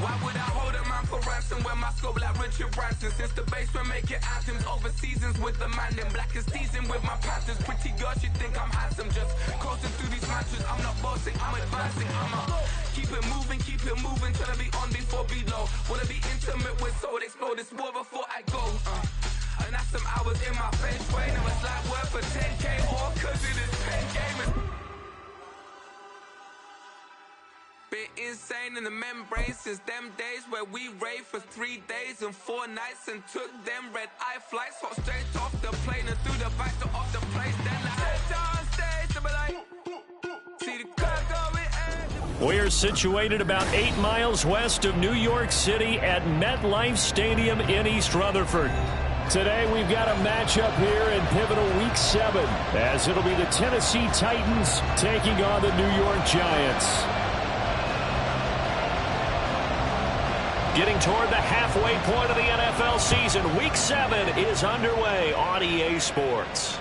Why would I hold a man for ransom when my scope like Richard Branson? Since the basement making anthems over seasons with the man, then black is seasoned with my patterns. Pretty girls, you think I'm handsome, just coasting through these matches. I'm not bossing, I'm advancing. Keep it moving, trying to be on before below. Wanna be intimate with soul, explode this war before I go. And that's some hours in my face, way. Now it's like work for 10K, all cause it is pen gaming. Been insane in the membrane since them days where we raved for 3 days and 4 nights and took them red eye flights, hot straight off the plane and through the back door of the place. Then I head down stage to be like, see the car going. We're situated about 8 miles west of New York City at MetLife Stadium in East Rutherford. Today we've got a matchup here in pivotal Week 7 as it'll be the Tennessee Titans taking on the New York Giants. Getting toward the halfway point of the NFL season, Week 7 is underway on EA Sports.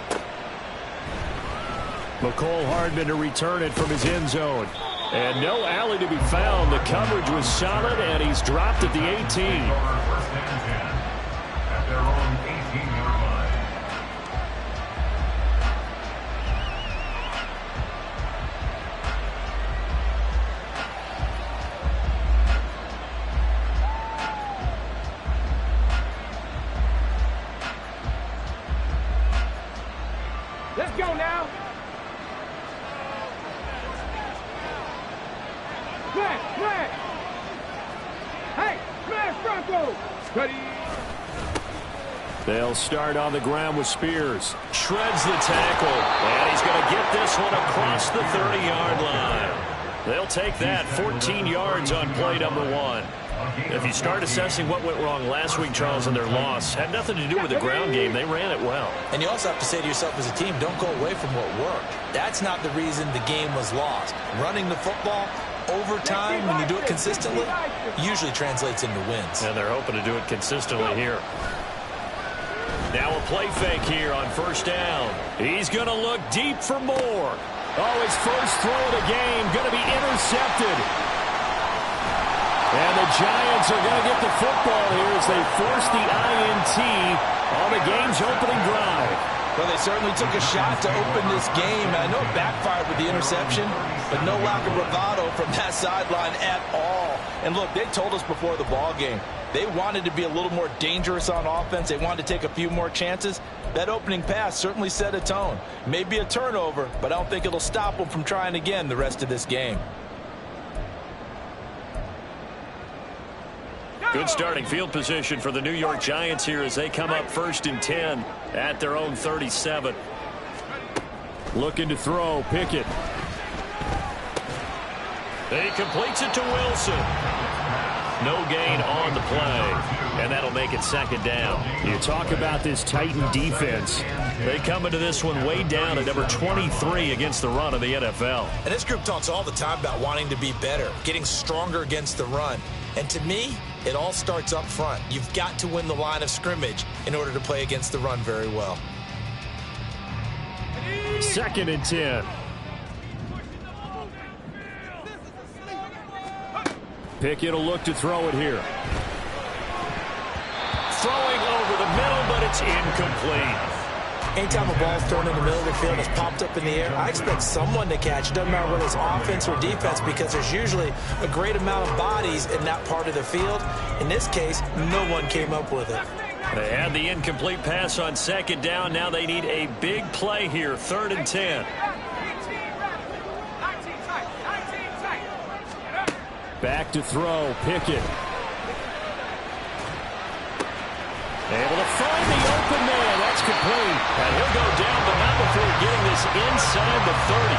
McCole Hardman to return it from his end zone. And no alley to be found. The coverage was solid, and he's dropped at the 18. At their own 18-yard line. Let's go now. Flag. Hey, smash Bronco. Ready. They'll start on the ground with Spears. Shreds the tackle, and he's going to get this one across the 30-yard line. They'll take that 14 yards on play number 1. If you start assessing what went wrong last week, Charles, in their loss, had nothing to do with the ground game. They ran it well. And you also have to say to yourself as a team, don't go away from what worked. That's not the reason the game was lost. Running the football over time, when you do it consistently, usually translates into wins. And they're hoping to do it consistently here. Now a play fake here on first down. He's going to look deep for more. Oh, his first throw of the game going to be intercepted. And the Giants are going to get the football here as they force the INT on the game's opening drive. Well, they certainly took a shot to open this game. I know it backfired with the interception, but no lack of bravado from that sideline at all. And look, they told us before the ball game, they wanted to be a little more dangerous on offense. They wanted to take a few more chances. That opening pass certainly set a tone. Maybe a turnover, but I don't think it'll stop them from trying again the rest of this game. Good starting field position for the New York Giants here as they come up 1st and 10 at their own 37. Looking to throw, Pickett. He completes it to Wilson. No gain on the play, and that'll make it 2nd down. You talk about this Titan defense. They come into this one way down at number 23 against the run of the NFL. And this group talks all the time about wanting to be better, getting stronger against the run. And to me, it all starts up front. You've got to win the line of scrimmage in order to play against the run very well. 2nd and 10. Pickett will look to throw it here. Throwing over the middle, but it's incomplete. Anytime a ball's thrown in the middle of the field and it's popped up in the air, I expect someone to catch it. Doesn't matter whether it's offense or defense, because there's usually a great amount of bodies in that part of the field. In this case, no one came up with it. They had the incomplete pass on 2nd down. Now they need a big play here, 3rd and 10. Back to throw, Pickett. Able to find the open man. That's complete. And he'll go down, but not before getting this inside the 30.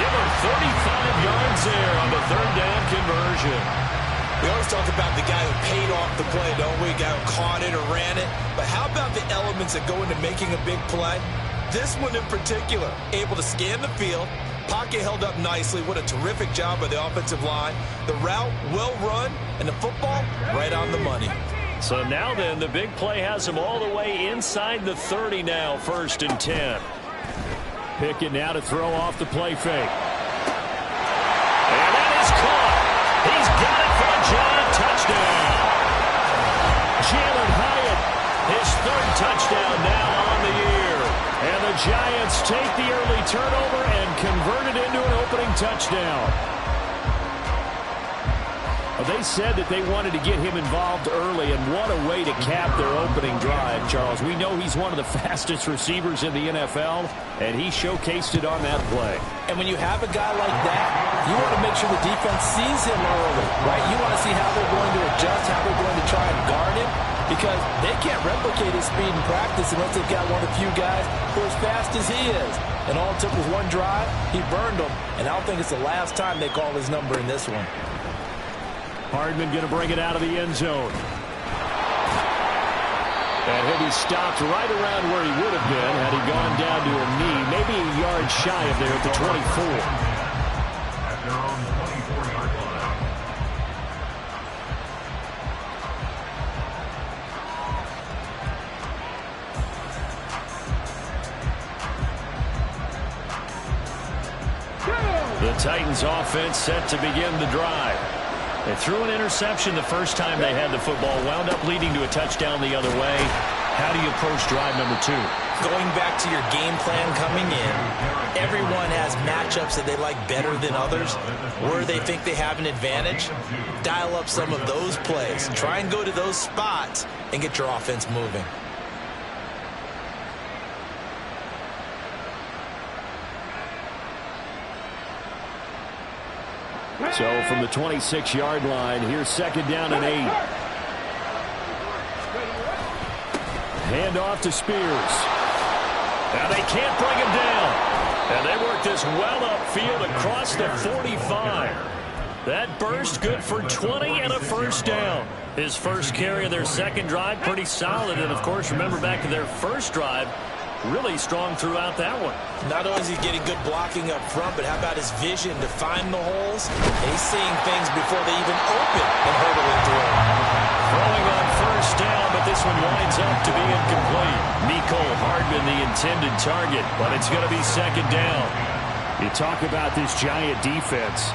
Give him 35 yards there on the 3rd down conversion. We always talk about the guy who paid off the play, don't we? The guy who caught it or ran it. But how about the elements that go into making a big play? This one in particular, able to scan the field. Pocket held up nicely. What a terrific job by the offensive line. The route well run, and the football right on the money. So now then, the big play has him all the way inside the 30 now, 1st and 10. Pickett now to throw off the play fake. And that is caught. He's got it for a Giant touchdown. touchdown. Jalen Hyatt, his third touchdown now on the year. And the Giants take the early turnover and convert it into an opening touchdown. They said that they wanted to get him involved early, and what a way to cap their opening drive, Charles. We know he's one of the fastest receivers in the NFL, and he showcased it on that play. And when you have a guy like that, you want to make sure the defense sees him early, right? You want to see how they're going to adjust, how they're going to try and guard him, because they can't replicate his speed in practice unless they've got one of the few guys who are as fast as he is. And all it took was one drive, he burned them, and I don't think it's the last time they call his number in this one. Hardman going to bring it out of the end zone. And he'll be stopped right around where he would have been had he gone down to a knee, maybe a yard shy of there at the 24. At their own 24-yard line. The Titans offense set to begin the drive. They threw an interception the first time they had the football, wound up leading to a touchdown the other way. How do you approach drive number 2? Going back to your game plan coming in, everyone has matchups that they like better than others, where they think they have an advantage. Dial up some of those plays. Try and go to those spots and get your offense moving. So from the 26-yard line, here's second down and 8. Hand off to Spears. Now they can't bring him down. And they work this well upfield across the 45. That burst good for 20 and a first down. His first carry of their second drive, pretty solid. And, of course, remember back to their first drive, really strong throughout that one. Not only is he getting good blocking up front, but how about his vision to find the holes? He's seeing things before they even open and hurdling through. Throwing on first down, but this one winds up to be incomplete. Nicole Hardman the intended target, but it's going to be second down. You talk about this Giant defense.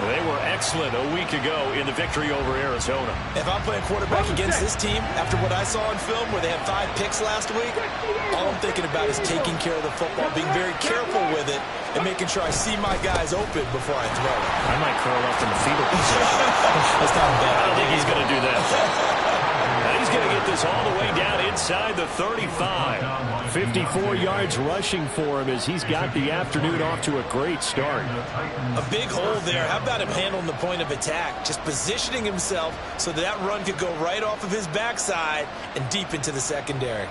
They were excellent a week ago in the victory over Arizona. If I'm playing quarterback against this team, after what I saw on film where they had 5 picks last week, all I'm thinking about is taking care of the football, being very careful with it, and making sure I see my guys open before I throw it. I might curl up in the fetal position. That's not bad. I don't think he's going to do that. Now he's going to get this all the way down inside the 35. 54 yards rushing for him as he's got the afternoon off to a great start. A big hole there. How about him handling the point of attack? Just positioning himself so that run could go right off of his backside and deep into the secondary.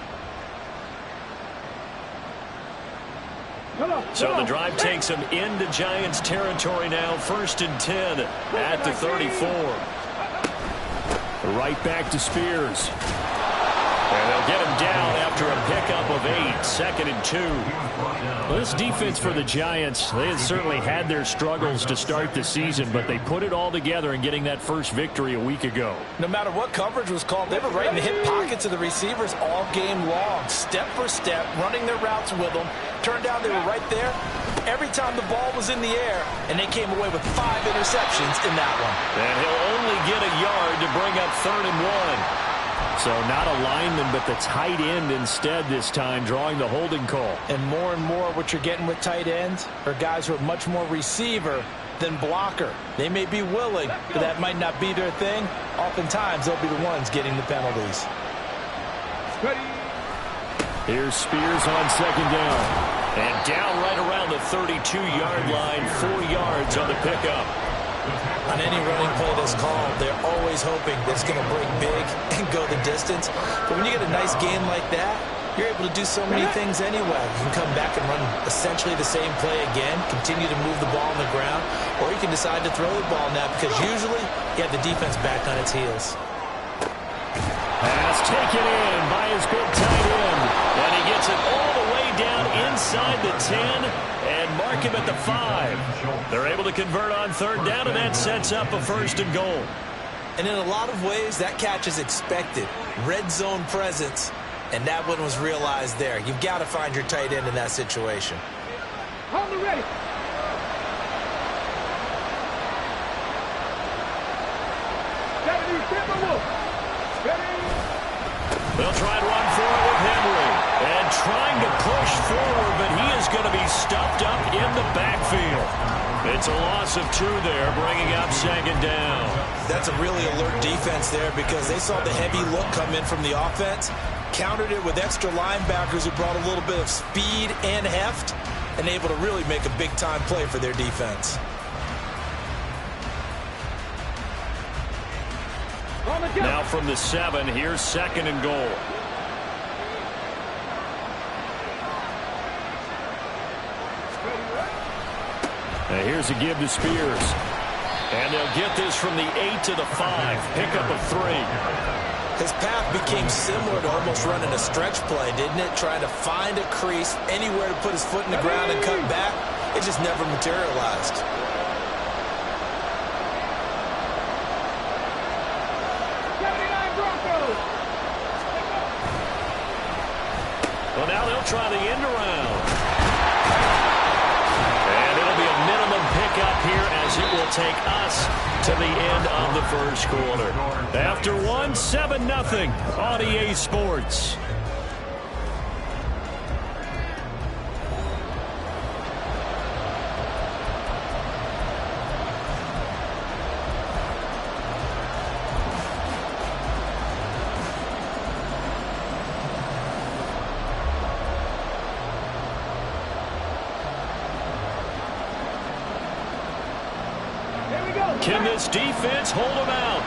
So the drive takes him into Giants territory now. 1st and 10 at the 34. Right back to Spears. And they'll get him down after a pickup of 8. 2nd and 2. Well, this defense for the Giants, they had certainly had their struggles to start the season, but they put it all together in getting that first victory a week ago. No matter what coverage was called, they were right in the hip pockets of the receivers all game long. Step for step, running their routes with them. Turned out they were right there every time the ball was in the air, and they came away with 5 interceptions in that one. And he'll only get a yard to bring up 3rd and 1. So not a lineman, but the tight end instead this time, drawing the holding call. And more what you're getting with tight ends are guys who are much more receiver than blocker. They may be willing, but that might not be their thing. Oftentimes, they'll be the ones getting the penalties. Here's Spears on 2nd down. And down right around the 32-yard line, 4 yards on the pickup. On any running play that's called, they're always hoping that it's going to break big and go the distance. But when you get a nice game like that, you're able to do so many things anyway. You can come back and run essentially the same play again, continue to move the ball on the ground, or you can decide to throw the ball now because usually you have the defense back on its heels. Pass taken in by his big tight end. And he gets it all the way down inside the 10 and mark him at the 5. They're able to convert on 3rd down, and that sets up a 1st and goal. And in a lot of ways, that catch is expected. Red zone presence, and that one was realized there. You've got to find your tight end in that situation. Hold it ready. They'll try and run for it with Henry. And trying to push forward, but he is going to be stuffed up in the backfield. It's a loss of 2 there, bringing up 2nd down. That's a really alert defense there because they saw the heavy look come in from the offense, countered it with extra linebackers who brought a little bit of speed and heft, and able to really make a big-time play for their defense. Now from the 7, here's 2nd and goal. Now here's a give to Spears. And they'll get this from the 8 to the 5. Pickup of 3. His path became similar to almost running a stretch play, didn't it? Trying to find a crease, anywhere to put his foot in the ground and cut back. It just never materialized. Well, now they'll try the end around. And it'll be a minimum pickup here as it will take us to the end of the first quarter. After 1, 7-0 on EA Sports. Can this defense hold them out?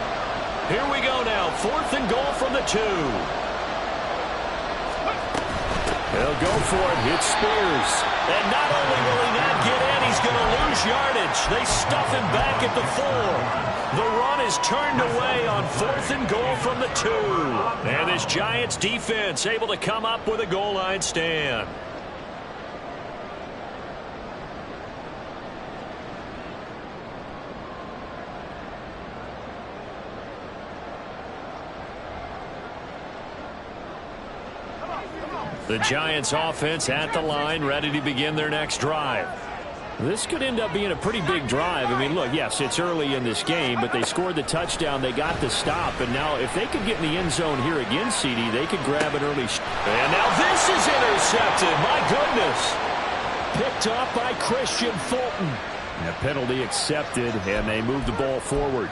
Here we go now. 4th and goal from the 2. They'll go for it. It's Spears. And not only will he not get in, he's going to lose yardage. They stuff him back at the 4. The run is turned away on 4th and goal from the 2. And this Giants defense able to come up with a goal line stand. The Giants offense at the line, ready to begin their next drive. This could end up being a pretty big drive. I mean, look, yes, it's early in this game, but they scored the touchdown. They got the stop. And now if they could get in the end zone here again, CD, they could grab an early. And now this is intercepted. My goodness. Picked off by Christian Fulton. And a penalty accepted, and they move the ball forward.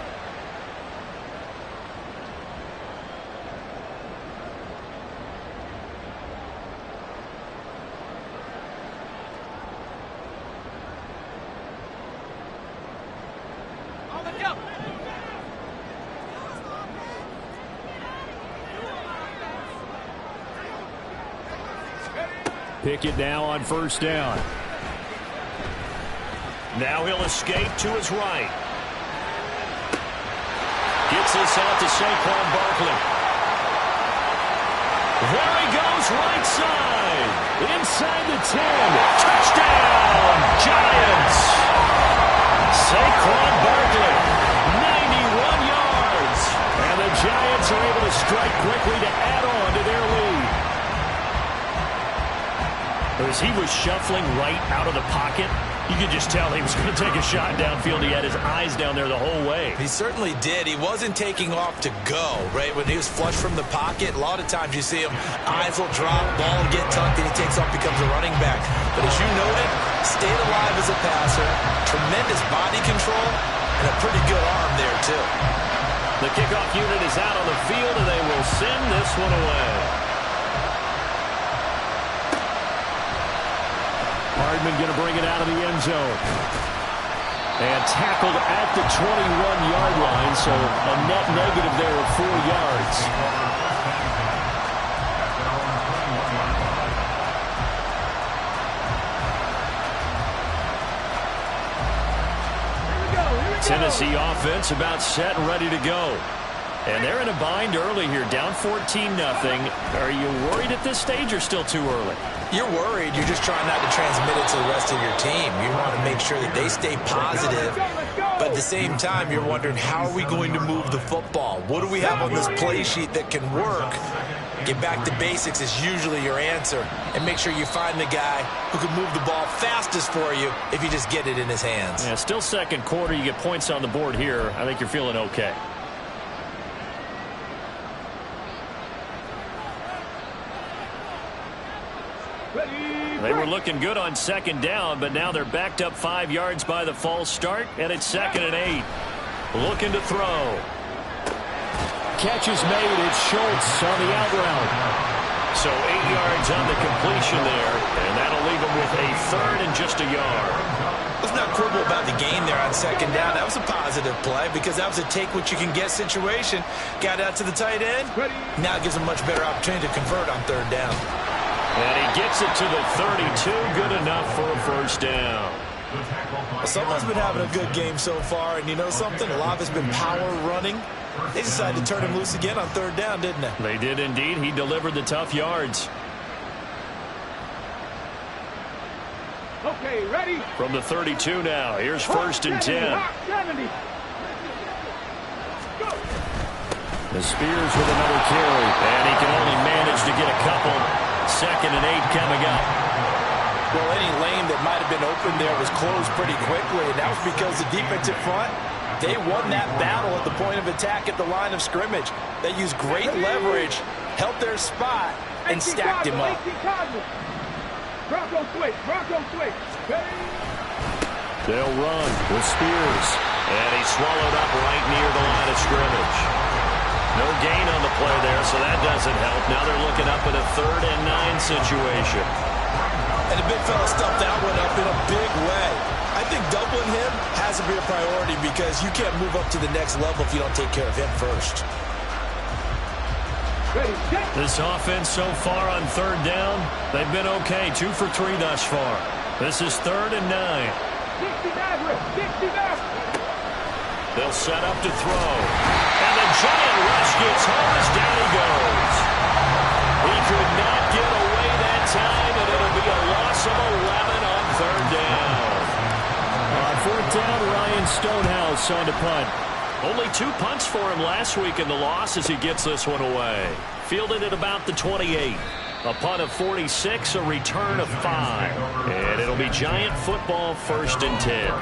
Pickett now on 1st down. Now he'll escape to his right. Gets this out to Saquon Barkley. There he goes, right side. Inside the 10. Touchdown, Giants. Saquon Barkley, 91 yards. And the Giants are able to strike quickly to add on to their lead. As he was shuffling right out of the pocket, you could just tell he was going to take a shot downfield. He had his eyes down there the whole way. He certainly did. He wasn't taking off to go, right? When he was flush from the pocket, a lot of times you see him, eyes will drop, ball will get tucked, and he takes off, becomes a running back. But as you noted, stayed alive as a passer, tremendous body control, and a pretty good arm there, too. The kickoff unit is out on the field, and they will send this one away. Hardman going to bring it out of the end zone. And tackled at the 21-yard line, so a net negative there of 4 yards. Tennessee offense about set and ready to go. And they're in a bind early here, down 14-0. Are you worried at this stage or still too early? You're worried. You're just trying not to transmit it to the rest of your team. You want to make sure that they stay positive. But at the same time, you're wondering, how are we going to move the football? What do we have on this play sheet that can work? Get back to basics is usually your answer. And make sure you find the guy who can move the ball fastest for you if you just get it in his hands. Yeah, still second quarter. You get points on the board here. I think you're feeling okay. They were looking good on second down, but now they're backed up 5 yards by the false start, and it's 2nd and 8. Looking to throw. Catch is made. It's Schultz on the out route. So 8 yards on the completion there, and that'll leave them with a 3rd and just a yard. Let's not quibble about the gain there on second down. That was a positive play because that was a take-what-you-can-get situation. Got out to the tight end. Now it gives them a much better opportunity to convert on 3rd down. And he gets it to the 32. Good enough for a 1st down. Someone's been having a good game so far, and you know something? A lot of it's been power running. They decided to turn him loose again on 3rd down, didn't they? They did indeed. He delivered the tough yards. Okay, ready? From the 32 now. Here's 1st and 10. The Spears with another carry. And he can only manage to get a couple. 2nd and 8 coming up. Well, any lane that might have been open there was closed pretty quickly, and that was because the defensive front, they won that battle at the point of attack at the line of scrimmage. They used great leverage, held their spot, and stacked him up. Bronco switch. They'll run with Spears. And he's swallowed up right near the line of scrimmage. No gain on the play there, so that doesn't help. Now they're looking up at a 3rd and 9 situation. And the big fella stuffed that one up in a big way. I think doubling him has to be a priority because you can't move up to the next level if you don't take care of him first. This offense so far on 3rd down, they've been okay. 2 for 3 thus far. This is 3rd and 9. 69. They'll set up to throw. And the giant rush gets home as down he goes. He could not get away that time, and it'll be a loss of 11 on 3rd down. On 4th down, Ryan Stonehouse on to punt. Only 2 punts for him last week in the loss as he gets this one away. Fielded at about the 28. A punt of 46, a return of 5. And it'll be Giant football 1st and 10.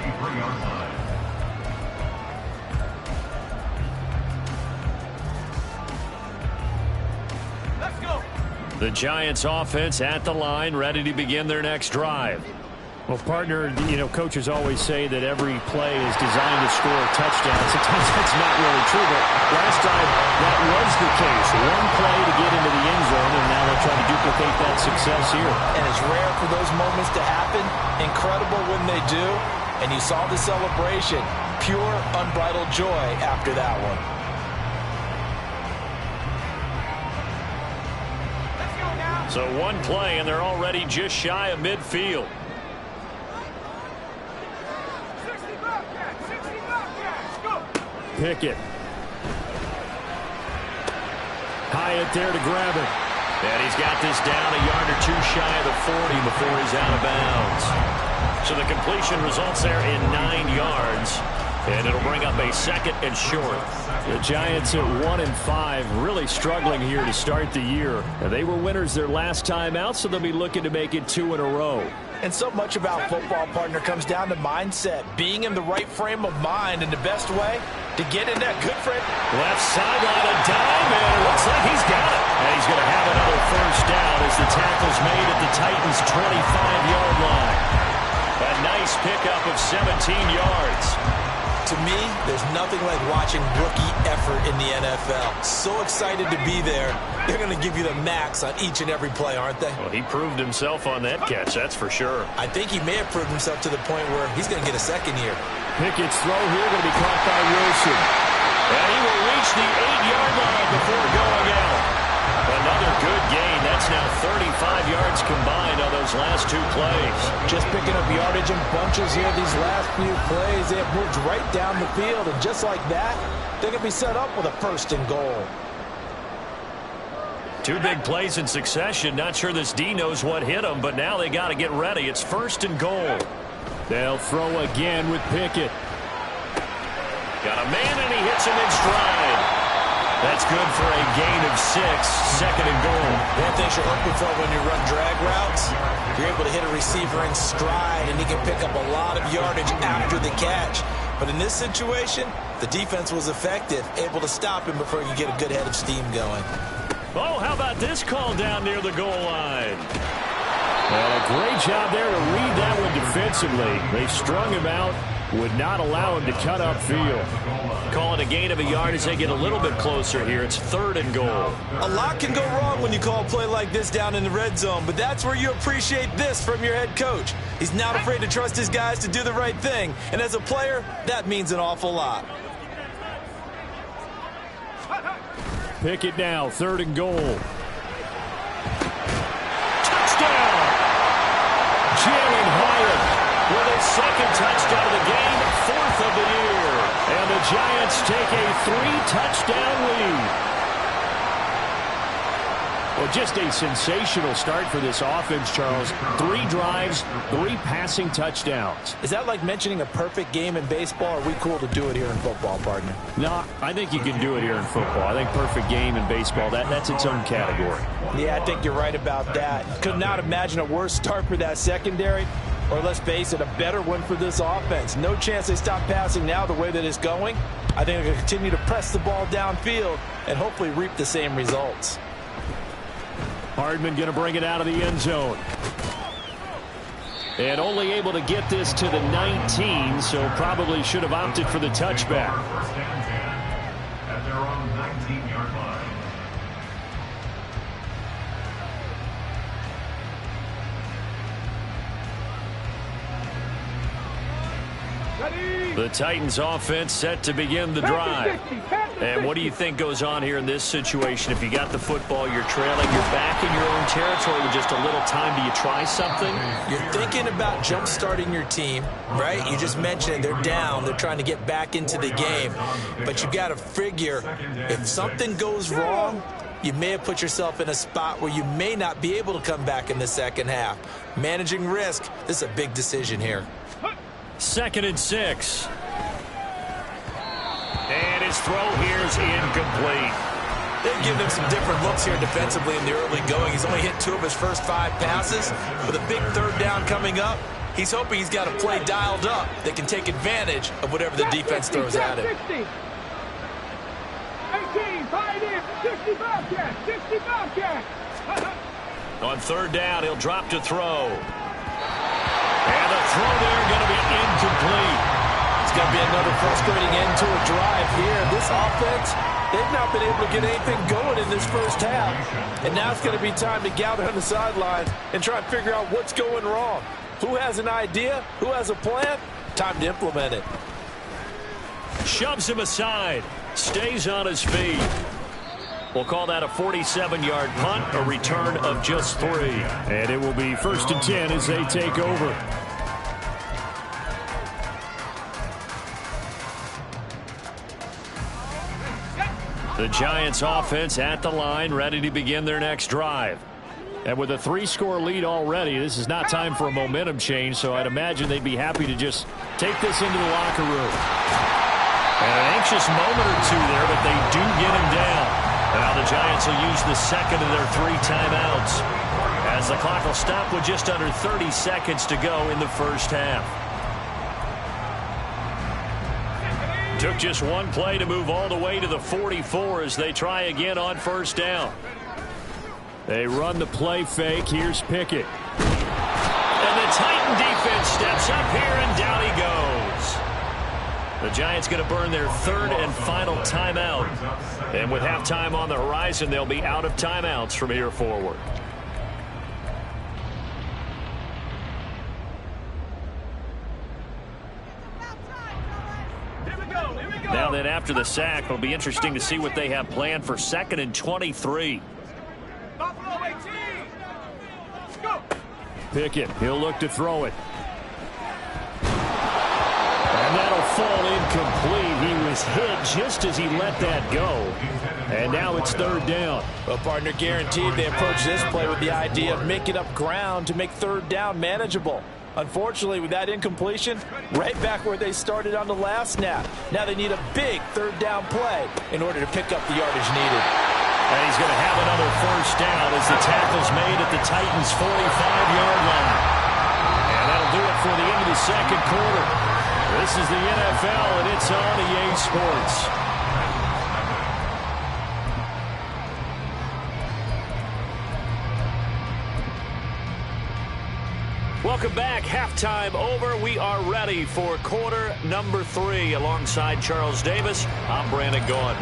The Giants offense at the line, ready to begin their next drive. Well, partner, you know, coaches always say that every play is designed to score a touchdown. Sometimes that's not really true, but last time that was the case. One play to get into the end zone, and now they'll try to duplicate that success here. And it's rare for those moments to happen. Incredible when they do. And you saw the celebration. Pure, unbridled joy after that one. So one play, and they're already just shy of midfield. Pickett. Hyatt there to grab it. And he's got this down a yard or 2 shy of the 40 before he's out of bounds. So the completion results there in 9 yards. And it'll bring up a 2nd and short. The Giants at 1-5, really struggling here to start the year. And they were winners their last time out, so they'll be looking to make it 2 in a row. And so much about football, partner, comes down to mindset. Being in the right frame of mind, and the best way to get in that good frame. Left sideline, a dime, and it looks like he's got it. And he's going to have another 1st down as the tackle's made at the Titans' 25-yard line. A nice pickup of 17 yards. To me, there's nothing like watching rookie effort in the NFL. So excited to be there. They're going to give you the max on each and every play, aren't they? Well, he proved himself on that catch, that's for sure. I think he may have proved himself to the point where he's going to get a 2nd year. Pickett's throw here going to be caught by Wilson. And he will reach the 8-yard line before going out. Another good gain. That's now 35 yards combined on those last 2 plays. Just picking up yardage in bunches here these last few plays. They have moved right down the field, and just like that, they're going to be set up with a 1st and goal. 2 big plays in succession. Not sure this D knows what hit him, but now they got to get ready. It's 1st and goal. They'll throw again with Pickett. Got a man, and he hits him in stride. That's good for a gain of 6, 2nd and goal. One thing you're looking for when you run drag routes, you're able to hit a receiver in stride, and he can pick up a lot of yardage after the catch. But in this situation, the defense was effective, able to stop him before he could get a good head of steam going. Oh, how about this call down near the goal line? And a great job there to read that one defensively. They strung him out, would not allow him to cut upfield. Call it a gain of a yard as they get a little bit closer here. It's 3rd and goal. A lot can go wrong when you call a play like this down in the red zone, but that's where you appreciate this from your head coach. He's not afraid to trust his guys to do the right thing, and as a player, that means an awful lot. Pickett now, 3rd and goal. Touchdown! Jalen Hyatt with his 2nd touchdown of the game, 4th of the year. And the Giants take a 3-touchdown lead. Well, just a sensational start for this offense, Charles. 3 drives, 3 passing touchdowns. Is that like mentioning a perfect game in baseball, or are we cool to do it here in football, partner? No, I think you can do it here in football. I think perfect game in baseball, that's its own category. Yeah, I think you're right about that. Could not imagine a worse start for that secondary, or let's face it, a better one for this offense. No chance they stop passing now the way that it's going. I think they're going to continue to press the ball downfield and hopefully reap the same results. Hardman going to bring it out of the end zone. And only able to get this to the 19, so probably should have opted for the touchback. First down 10 at their own 19-yard line. The Titans offense set to begin the drive. And what do you think goes on here in this situation? If you got the football, you're trailing, you're back in your own territory with just a little time. Do you try something? You're thinking about jump-starting your team, right? You just mentioned they're down. They're trying to get back into the game. But you got to figure if something goes wrong, you may have put yourself in a spot where you may not be able to come back in the second half. Managing risk, this is a big decision here. 2nd and 6. And his throw here is incomplete. They've given him some different looks here defensively in the early going. He's only hit 2 of his first 5 passes. With a big 3rd down coming up, he's hoping he's got a play dialed up that can take advantage of whatever the defense throws at him. 18, 5 in, 60 Bobcats, 60 Bobcats. On 3rd down, he'll drop to throw. And the throw there going to be incomplete. It's going to be another frustrating end to a drive here. This offense, they've not been able to get anything going in this first half. And now it's going to be time to gather on the sidelines and try and figure out what's going wrong. Who has an idea? Who has a plan? Time to implement it. Shoves him aside. Stays on his feet. We'll call that a 47-yard punt, a return of just 3. And it will be 1st and 10 as they take over. The Giants offense at the line, ready to begin their next drive. And with a 3-score lead already, this is not time for a momentum change, so I'd imagine they'd be happy to just take this into the locker room. And an anxious moment or 2 there, but they do get him down. Now the Giants will use the 2nd of their 3 timeouts, as the clock will stop with just under 30 seconds to go in the first half. Took just 1 play to move all the way to the 44 as they try again on 1st down. They run the play fake. Here's Pickett. And the Titan defense steps up here, and down he goes. The Giants going to burn their 3rd and final timeout. And with halftime on the horizon, they'll be out of timeouts from here forward. Now then, after the sack, it'll be interesting to see what they have planned for 2nd and 23. Pickett, he'll look to throw it. And that'll fall incomplete. He was hit just as he let that go. And now it's 3rd down. Well, partner, guaranteed they approach this play with the idea of making up ground to make 3rd down manageable. Unfortunately, with that incompletion, right back where they started on the last snap. Now they need a big 3rd down play in order to pick up the yardage needed. And he's going to have another 1st down as the tackle's made at the Titans' 45-yard line. And that'll do it for the end of the 2nd quarter. This is the NFL, and it's on EA Sports. Welcome back. Halftime over. We are ready for quarter number 3. Alongside Charles Davis, I'm Brandon Gaudin.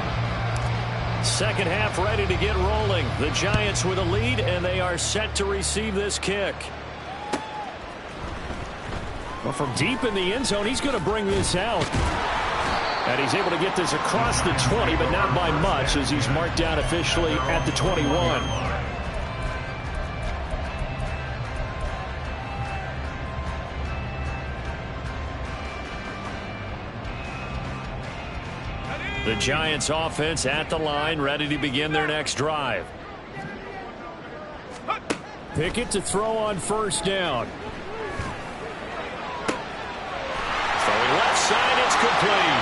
Second half ready to get rolling. The Giants with a lead, and they are set to receive this kick. Well, from deep in the end zone, he's going to bring this out. And he's able to get this across the 20, but not by much, as he's marked down officially at the 21. The Giants offense at the line, ready to begin their next drive. Pickett to throw on first down. Throwing left side, it's complete.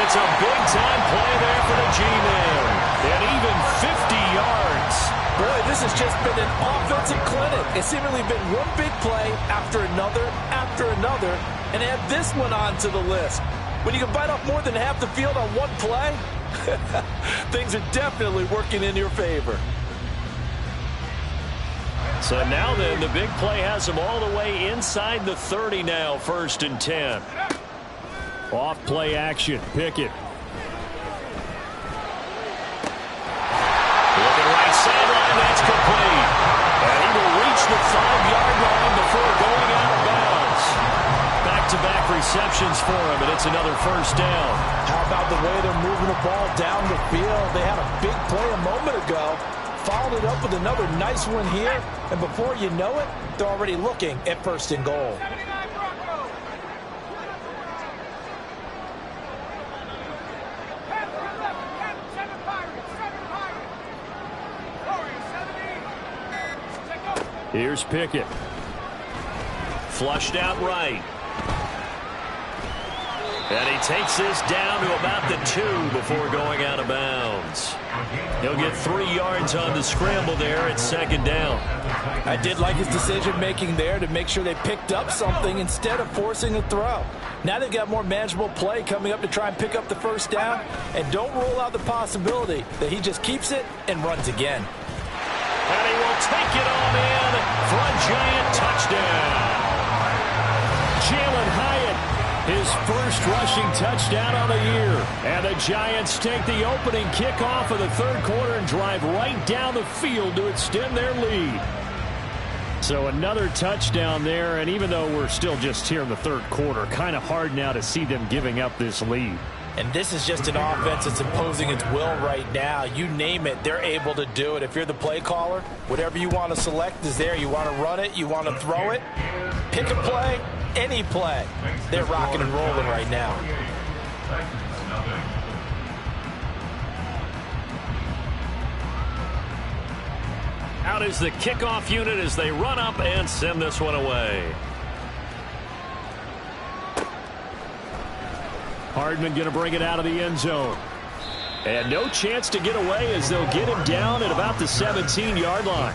It's a big-time play there for the G-Men. And even 50 yards. Boy, this has just been an offensive clinic. It's seemingly been one big play after another, and add this one onto the list. When you can bite off more than half the field on one play, things are definitely working in your favor. So now then, the big play has them all the way inside the 30 now, 1st and 10. Off play action, Pickett. Looking right sideline, that's complete. And he will reach the 5-yard line before going out of bounds. Back-to-back receptions for him, and it's another first down. How about the way they're moving the ball down the field? They had a big play a moment ago, followed it up with another nice one here, and before you know it, they're already looking at 1st and goal. Here's Pickett. Flushed out right. And he takes this down to about the 2 before going out of bounds. He'll get 3 yards on the scramble there at 2nd down. I did like his decision-making there to make sure they picked up something instead of forcing a throw. Now they've got more manageable play coming up to try and pick up the first down. And don't rule out the possibility that he just keeps it and runs again. And he will take it on in for a Giant touchdown. Jalen Hyatt, his first rushing touchdown on the year. And the Giants take the opening kickoff of the 3rd quarter and drive right down the field to extend their lead. So another touchdown there, and even though we're still just here in the 3rd quarter, kind of hard now to see them giving up this lead. And this is just an offense that's imposing its will right now. You name it, they're able to do it. If you're the play caller, whatever you want to select is there. You want to run it, you want to throw it, pick a play, any play. They're rocking and rolling right now. Out is the kickoff unit as they run up and send this one away. Hardman going to bring it out of the end zone. And no chance to get away as they'll get him down at about the 17-yard line.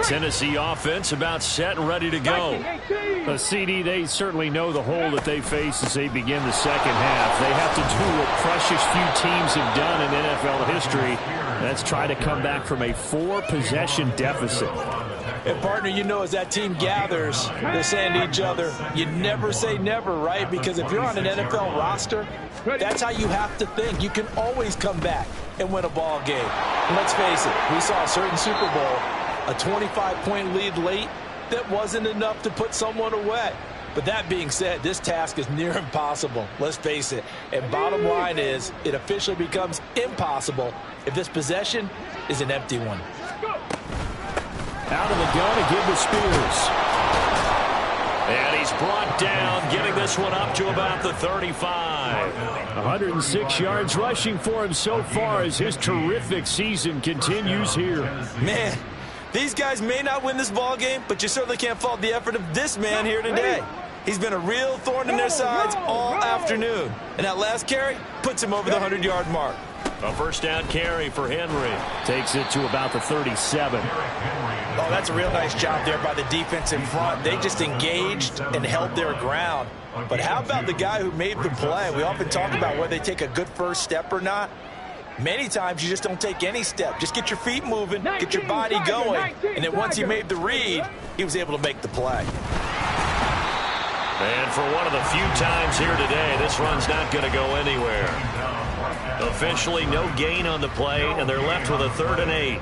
Tennessee offense about set and ready to go. CD, they certainly know the hole that they face as they begin the second half. They have to do what precious few teams have done in NFL history. That's try to come back from a 4-possession deficit. And, partner, you know, as that team gathers, they're saying to each other, you never say never, right? Because if you're on an NFL roster, that's how you have to think. You can always come back and win a ball game. And let's face it, we saw a certain Super Bowl, a 25-point lead late that wasn't enough to put someone away. But that being said, this task is near impossible. Let's face it. And bottom line is, it officially becomes impossible if this possession is an empty one. Out of the gun again to Spears. And he's brought down, getting this one up to about the 35. 106 yards rushing for him so far as his terrific season continues here. Man, these guys may not win this ball game, but you certainly can't fault the effort of this man here today. He's been a real thorn in their sides all afternoon. And that last carry puts him over the 100-yard mark. A first down carry for Henry. Takes it to about the 37. Oh, that's a real nice job there by the defense in front. They just engaged and held their ground. But how about the guy who made the play? We often talk about whether they take a good first step or not. Many times you just don't take any step. Just get your feet moving, get your body going, and then once he made the read, he was able to make the play. And for one of the few times here today, this run's not going to go anywhere. Officially, no gain on the play, and they're left with a 3rd and 8.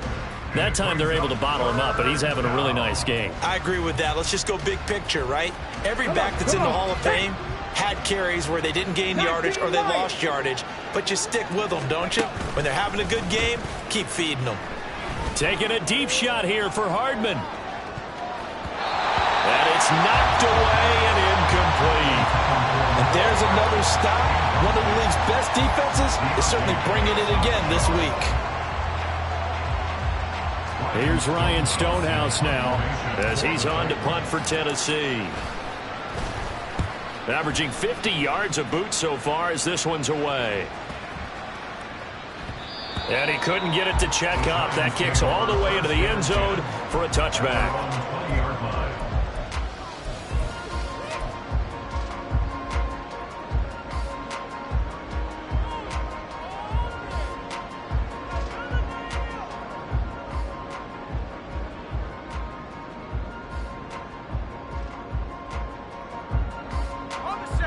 That time they're able to bottle him up, but he's having a really nice game. I agree with that. Let's just go big picture, right? Every back that's in the Hall of Fame had carries where they didn't gain yardage or they lost yardage, but you stick with them, don't you? When they're having a good game, keep feeding them. Taking a deep shot here for Hardman. And it's knocked away and incomplete. And there's another stop. One of the league's best defenses is certainly bringing it again this week. Here's Ryan Stonehouse now as he's on to punt for Tennessee. Averaging 50 yards a boot so far as this one's away. And he couldn't get it to check up. That kicks all the way into the end zone for a touchback.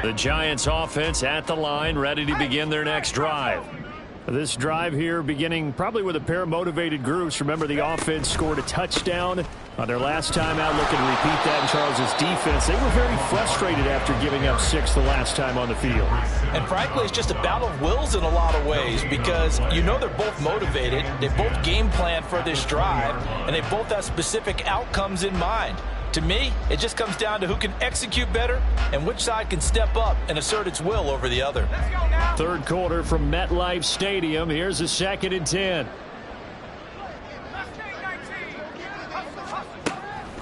The Giants offense at the line, ready to begin their next drive. This drive here beginning probably with a pair of motivated groups. Remember, the offense scored a touchdown on their last time out, looking to repeat that in Charles' defense. They were very frustrated after giving up 6 the last time on the field. And frankly, it's just a battle of wills in a lot of ways because you know they're both motivated, they both game plan for this drive, and they both have specific outcomes in mind. To me, it just comes down to who can execute better and which side can step up and assert its will over the other. Third quarter from MetLife Stadium. Here's a 2nd and 10.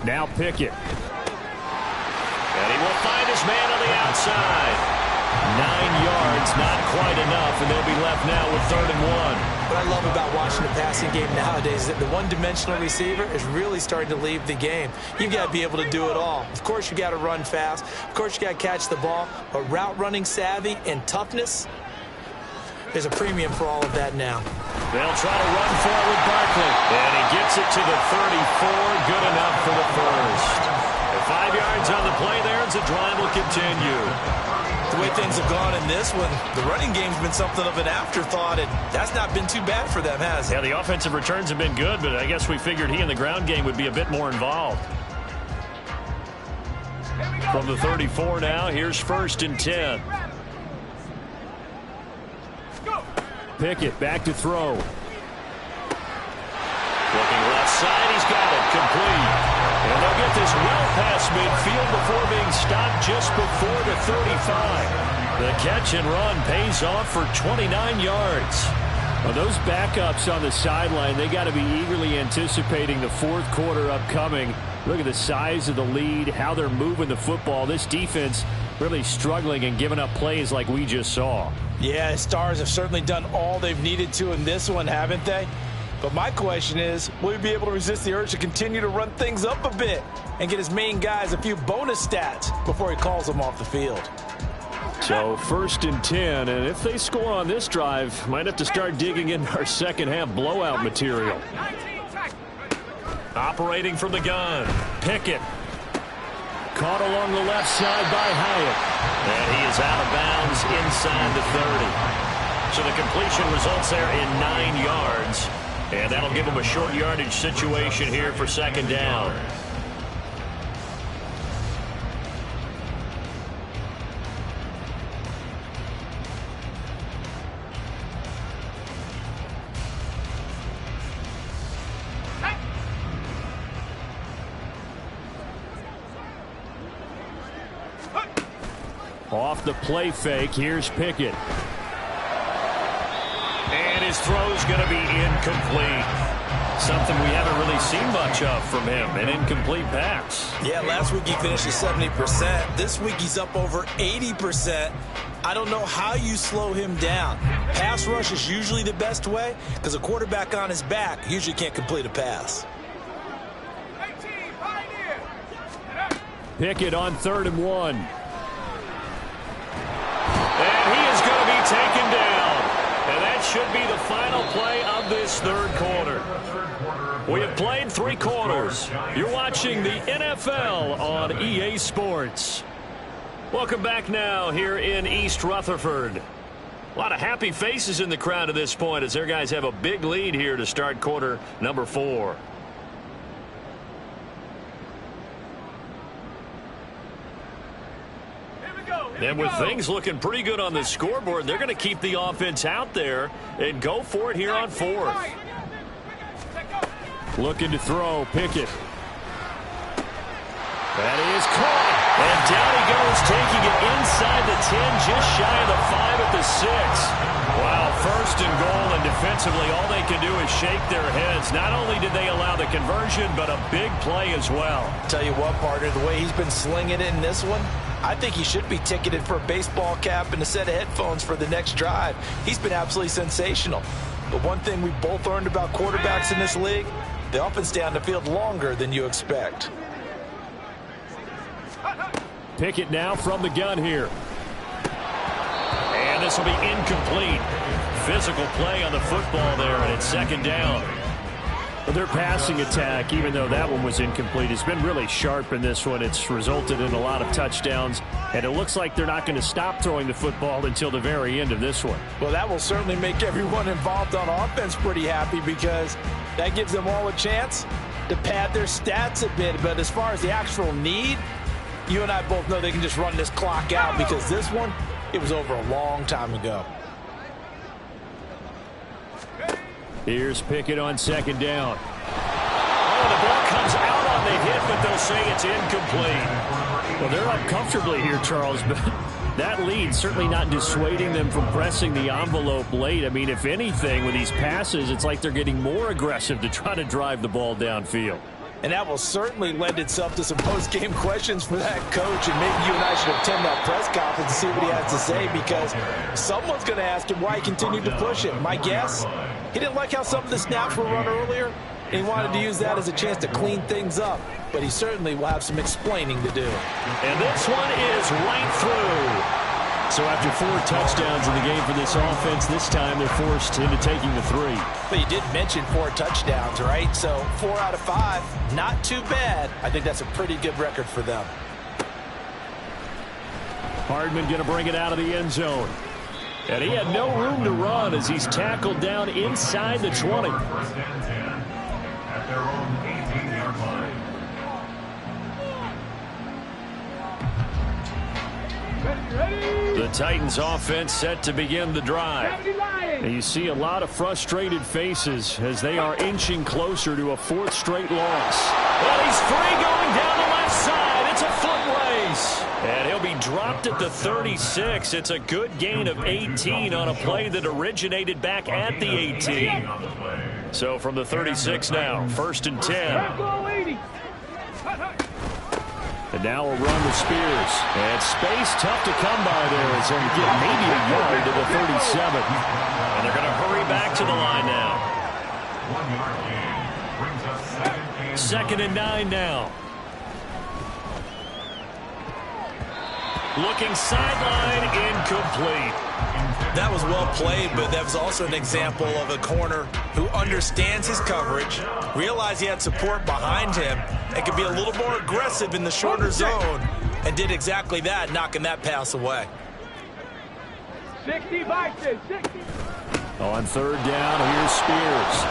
Now Pickett. And he will find his man on the outside. 9 yards, not quite enough, and they'll be left now with 3rd and 1. What I love about watching the passing game nowadays is that the one-dimensional receiver is really starting to leave the game. You've got to be able to do it all. Of course, you got to run fast. Of course, you got to catch the ball. But route running savvy and toughness, there's a premium for all of that now. They'll try to run for it with Barkley. And he gets it to the 34. Good enough for the first. 5 yards on the play there as the drive will continue. The way things have gone in this one, the running game's been something of an afterthought, and that's not been too bad for them, has it? Yeah, the offensive returns have been good, but I guess we figured he in the ground game would be a bit more involved. From the 34 now, here's 1st and 10. Pickett back to throw. Looking left side, he's got it, complete. And they'll get this well past midfield before being stopped just before the 35. The catch and run pays off for 29 yards. Well, those backups on the sideline, they got to be eagerly anticipating the 4th quarter upcoming. Look at the size of the lead, how they're moving the football. This defense really struggling and giving up plays like we just saw. Yeah, Stars have certainly done all they've needed to in this one, haven't they? But my question is, will he be able to resist the urge to continue to run things up a bit and get his main guys a few bonus stats before he calls them off the field? So 1st and 10, and if they score on this drive, might have to start digging in our second half blowout material. Operating from the gun, Pickett. Caught along the left side by Hyatt. And he is out of bounds inside the 30. So the completion results there in 9 yards. And that'll give him a short yardage situation here for 2nd down. Off the play fake, here's Pickett. And his throw's going to be incomplete. Something we haven't really seen much of from him, an incomplete pass. Yeah, last week he finished at 70%. This week he's up over 80%. I don't know how you slow him down. Pass rush is usually the best way because a quarterback on his back usually can't complete a pass. Pickett on 3rd and 1. this third quarter. We have played 3 quarters. You're watching the NFL on EA Sports. Welcome back now here in East Rutherford. A lot of happy faces in the crowd at this point as their guys have a big lead here to start quarter number 4. And with things looking pretty good on the scoreboard, they're going to keep the offense out there and go for it here on 4th. Looking to throw, Pickett. That is caught. And down he goes, taking it inside the 10, just shy of the 5 at the 6. Wow, 1st and goal, and defensively all they can do is shake their heads. Not only did they allow the conversion, but a big play as well. Tell you what, partner, the way he's been slinging it in this one, I think he should be ticketed for a baseball cap and a set of headphones for the next drive. He's been absolutely sensational. But one thing we both learned about quarterbacks in this league, they often stay on the field longer than you expect. Pickett now from the gun here. And this will be incomplete. Physical play on the football there, and it's 2nd down. Their passing attack, even though that one was incomplete, has been really sharp in this one. It's resulted in a lot of touchdowns, and it looks like they're not going to stop throwing the football until the very end of this one. Well, that will certainly make everyone involved on offense pretty happy because that gives them all a chance to pad their stats a bit. But as far as the actual need, you and I both know they can just run this clock out because this one, it was over a long time ago. Here's Pickett on 2nd down. Oh, the ball comes out on the hit, but they'll say it's incomplete. Well, they're up comfortably here, Charles, but that lead certainly not dissuading them from pressing the envelope late. I mean, if anything, with these passes, it's like they're getting more aggressive to try to drive the ball downfield. And that will certainly lend itself to some post-game questions for that coach, and maybe you and I should attend that press conference and see what he has to say because someone's going to ask him why he continued to push it. My guess, he didn't like how some of the snaps were run earlier, and he wanted to use that as a chance to clean things up. But he certainly will have some explaining to do. And this one is right through. So after 4 touchdowns in the game for this offense, this time they're forced into taking the 3. But you did mention 4 touchdowns, right? So 4 out of 5, not too bad. I think that's a pretty good record for them. Hardman going to bring it out of the end zone. And he had no room to run as he's tackled down inside the 20. 1st and 10 at their own 18-yard line. The Titans offense set to begin the drive. And you see a lot of frustrated faces as they are inching closer to a 4th straight loss. Well, he's free going down the left side. It's a foot race. And he'll be dropped at the 36. It's a good gain of 18 on a play that originated back at the 18. So from the 36 now, 1st and 10. And now a run with Spears. And space tough to come by there as they get maybe a yard to the 37. And they're going to hurry back to the line now. 1-yard gain brings us 2nd and 9 now. Looking sideline, incomplete. That was well played, but that was also an example of a corner who understands his coverage, realized he had support behind him, and could be a little more aggressive in the shorter zone, and did exactly that, knocking that pass away. 60 boxes, 60. On 3rd down, here's Spears.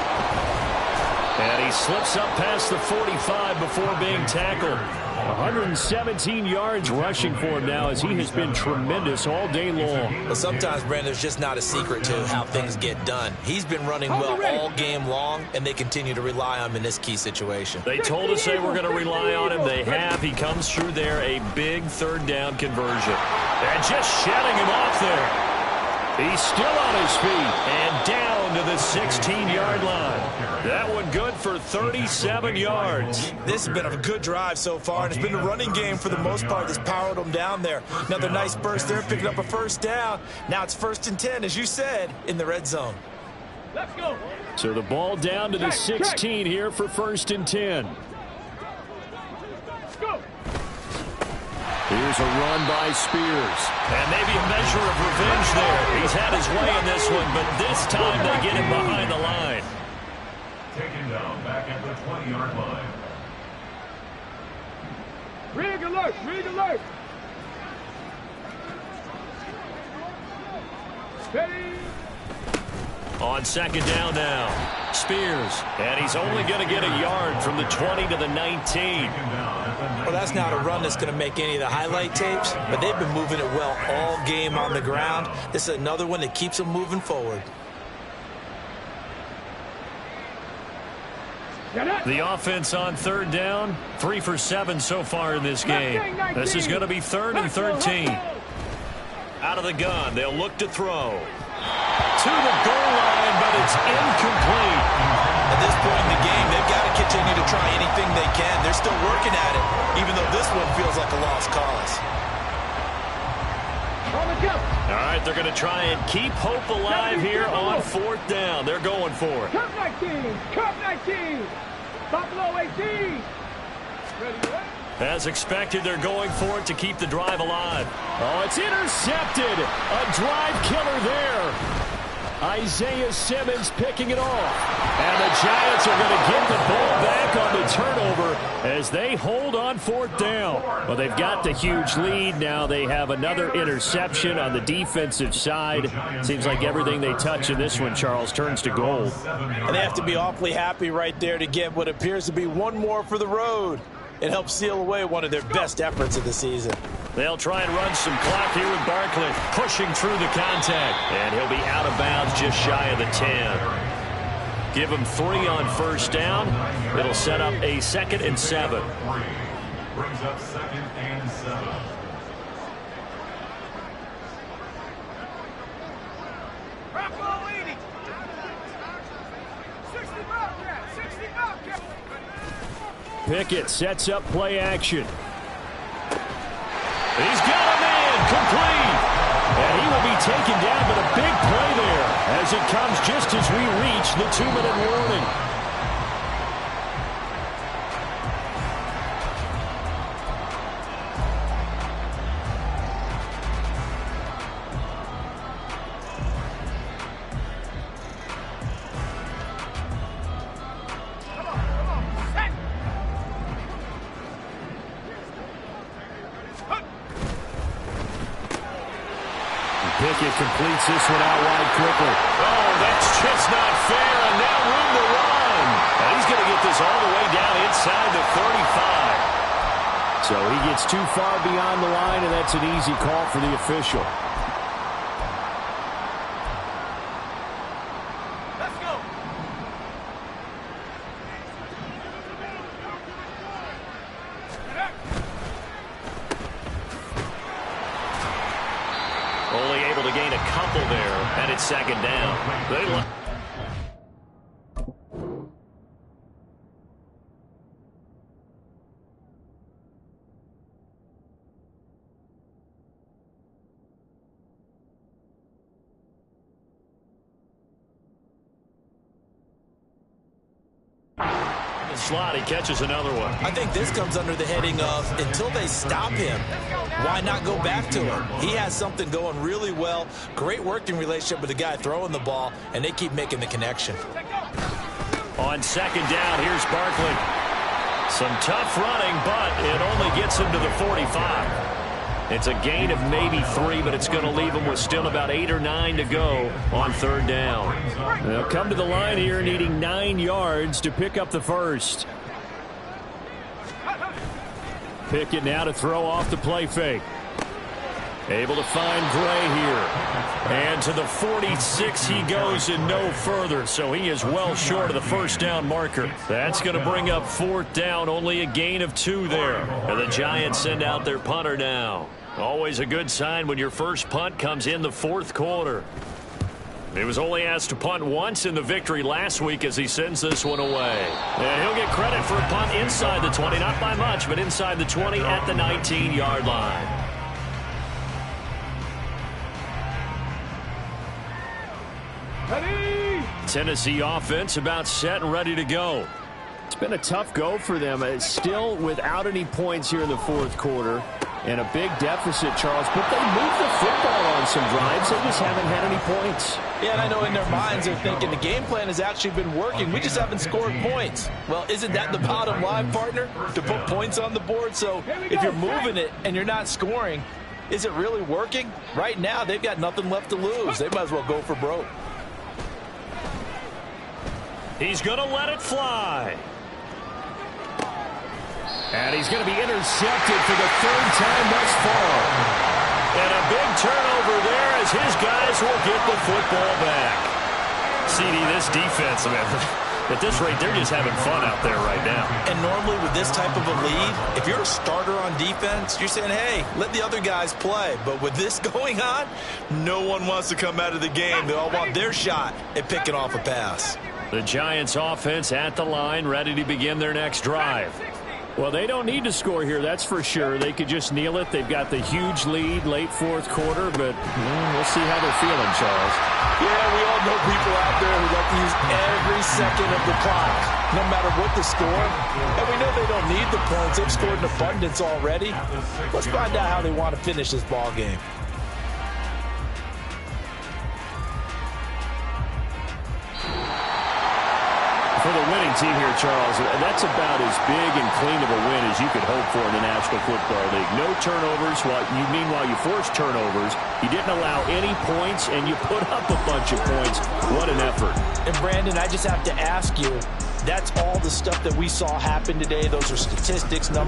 And he slips up past the 45 before being tackled. 117 yards rushing for him now as he has been tremendous all day long. Well, sometimes, Brandon, there's just not a secret to how things get done. He's been running well all game long, and they continue to rely on him in this key situation. They told us they were going to rely on him. They have. He comes through there, a big 3rd down conversion. And just shutting him off there. He's still on his feet and down to the 16-yard line. That one good for 37 yards. This has been a good drive so far, and it's been a running game for the most part that's powered them down there. Another nice burst there, picking up a 1st down. Now it's 1st and 10, as you said, in the red zone. Let's go. So the ball down to the 16 here for 1st and 10. Go. Here's a run by Spears. And maybe a measure of revenge there. He's had his way in this one, but this time they get him behind the line. Taken down back at the 20-yard line. Rig alert, rig alert. Steady. On second down now, Spears, and he's only going to get a yard from the 20 to the 19. Well, that's not a run that's going to make any of the highlight tapes, but they've been moving it well all game on the ground. This is another one that keeps them moving forward. The offense on third down, 3 for 7 so far in this game. This is going to be 3rd and 13. Out of the gun, they'll look to throw. To the goal line, but it's incomplete. At this point in the game, they've got to continue to try anything they can. They're still working at it, even though this one feels like a lost cause. All right, they're going to try and keep hope alive here on 4th down. They're going for it. Cup 19, Cup 19, Buffalo 18. Ready, As expected, they're going for it to keep the drive alive. Oh, it's intercepted. A drive killer there. Isaiah Simmons picking it off. And the Giants are going to get the ball back on the turnover as they hold on 4th down. Well, they've got the huge lead. Now they have another interception on the defensive side. Seems like everything they touch in this one, Charles, turns to gold. And they have to be awfully happy right there to get what appears to be one more for the road. It helps seal away one of their best efforts of the season. They'll try and run some clock here with Barkley pushing through the contact. And he'll be out of bounds just shy of the 10. Give him 3 on 1st down. It'll set up a 2nd and 7. Brings up 2nd and 7. Pickett sets up play action. He's got a man complete. And he will be taken down, but a big play there as it comes just as we reach the 2-minute warning. Pickett completes this one out wide quickly. Oh, that's just not fair, and now room to run. And he's going to get this all the way down inside the 35. So he gets too far beyond the line, and that's an easy call for the official. Let's go. Only able to gain a couple there, and it's 2nd down. Slot, he catches another one. I think this comes under the heading of until they stop him, why not go back to him? He has something going really well, great working relationship with the guy throwing the ball, and they keep making the connection. On 2nd down, here's Barkley. Some tough running, but it only gets him to the 45. It's a gain of maybe 3, but it's going to leave him with still about 8 or 9 to go on 3rd down. They'll come to the line here needing 9 yards to pick up the first. Pickett now to throw off the play fake. Able to find Gray here. And to the 46 he goes and no further. So he is well short of the 1st down marker. That's going to bring up 4th down. Only a gain of 2 there. And the Giants send out their punter now. Always a good sign when your first punt comes in the 4th quarter. He was only asked to punt once in the victory last week as he sends this one away. And he'll get credit for a punt inside the 20. Not by much, but inside the 20 at the 19-yard line. Ready. Tennessee offense about set and ready to go. It's been a tough go for them. It's still without any points here in the 4th quarter. And a big deficit, Charles. But they move the football on some drives. They just haven't had any points. Yeah, and I know in their minds they're thinking the game plan has actually been working. We just haven't scored points. Well, isn't that the bottom line, partner? To put points on the board? So if you're moving it and you're not scoring, is it really working? Right now, they've got nothing left to lose. They might as well go for broke. He's going to let it fly. And he's going to be intercepted for the third time thus far. And a big turnover there as his guys will get the football back. CD, this defense, man, at this rate, they're just having fun out there right now. And normally with this type of a lead, if you're a starter on defense, you're saying, hey, let the other guys play. But with this going on, no one wants to come out of the game. They all want their shot at picking off a pass. The Giants offense at the line, ready to begin their next drive. Well, they don't need to score here, that's for sure. They could just kneel it. They've got the huge lead late fourth quarter, but we'll see how they're feeling, Charles. Yeah, we all know people out there who like to use every second of the clock, no matter what the score. And we know they don't need the points. They've scored in abundance already. Let's find out how they want to finish this ball game. For the winning team here, Charles, that's about as big and clean of a win as you could hope for in the National Football League. No turnovers. Meanwhile, you forced turnovers. You didn't allow any points, and you put up a bunch of points. What an effort. And, Brandon, I just have to ask you, that's all the stuff that we saw happen today. Those are statistics, numbers.